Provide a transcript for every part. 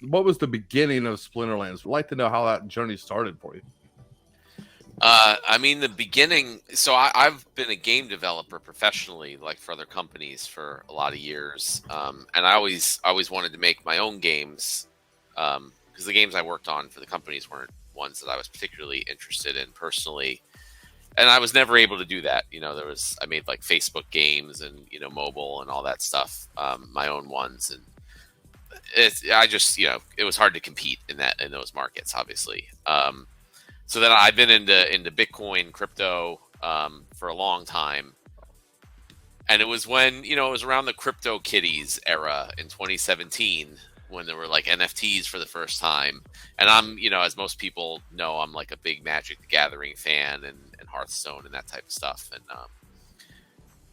What was the beginning of Splinterlands? I'd like to know how that journey started for you. I mean, the beginning. So I've been a game developer professionally, like for other companies, for a lot of years, and I always wanted to make my own games, because the games I worked on for the companies weren't ones that I was particularly interested in personally, and I was never able to do that. I made like Facebook games and mobile and all that stuff, my own ones, and I just it was hard to compete in those markets, obviously. So then I've been into Bitcoin, crypto, for a long time, and it was when it was around the Crypto Kitties era in 2017 when there were like NFTs for the first time. And I'm as most people know, I'm like a big Magic the Gathering fan and Hearthstone and that type of stuff. And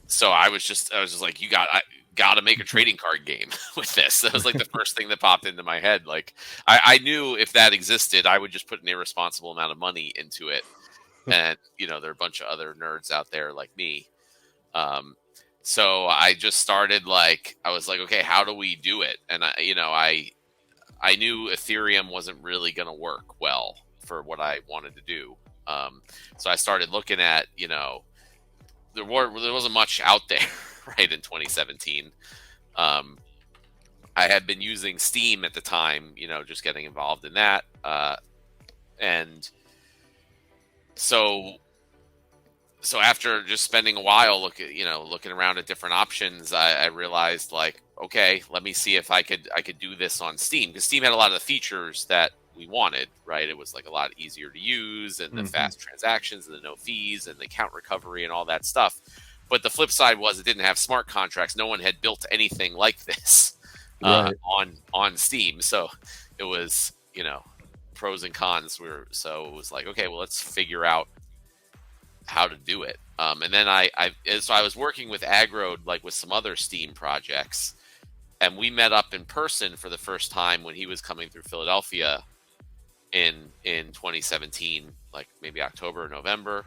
so I was just like, I got to make a trading card game with this. That was like the first thing that popped into my head. Like I knew if that existed, I would just put an irresponsible amount of money into it. And there are a bunch of other nerds out there like me. So I just started, like, I was like, okay, how do we do it? And I knew Ethereum wasn't really going to work well for what I wanted to do. So I started looking at, there wasn't much out there right in 2017. I had been using Steam at the time, just getting involved in that. And so after just spending a while looking around at different options, I realized, like, okay, let me see if I could do this on Steam, because Steam had a lot of the features that we wanted, right? It was like a lot easier to use, and the fast transactions and the no fees and the account recovery and all that stuff. But the flip side was it didn't have smart contracts. No one had built anything like this on Steam. So it was, pros and cons. So it was like, okay, well, let's figure out how to do it. And then so I was working with Agro, like with some other Steam projects, and we met up in person for the first time when he was coming through Philadelphia in 2017, like maybe October or November.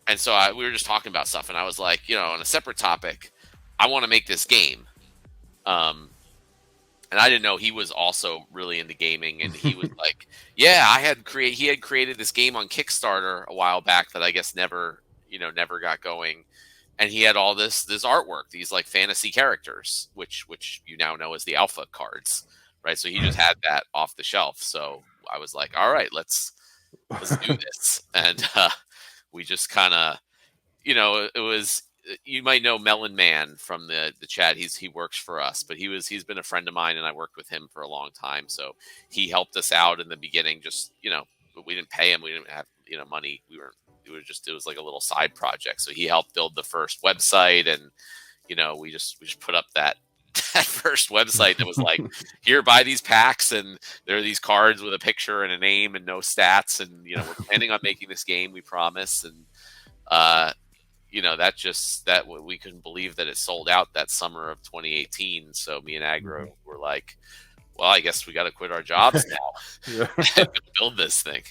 And so we were just talking about stuff, and I was like, on a separate topic, I want to make this game. And I didn't know he was also really into gaming, and he was like, yeah, he had created this game on Kickstarter a while back that I guess never got going. And he had all this artwork, these like fantasy characters, which you now know as the alpha cards, right? So he just had that off the shelf. So I was like, all right, let's do this. And we just kind of, it was, you might know Melon Man from the chat. He works for us, but he's been a friend of mine, and I worked with him for a long time. So he helped us out in the beginning. Just but we didn't pay him. We didn't have money. It was like a little side project. So he helped build the first website, and we just put up that first website that was like, here, buy these packs, and there are these cards with a picture and a name and no stats, and we're planning on making this game, we promise. And that we couldn't believe that it sold out that summer of 2018. So me and Agro were like, well, I guess we got to quit our jobs now and build this thing.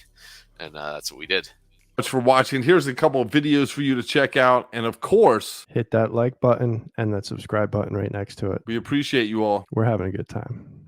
And that's what we did. Much for watching. Here's a couple of videos for you to check out. And of course, hit that like button and that subscribe button right next to it. We appreciate you all. We're having a good time.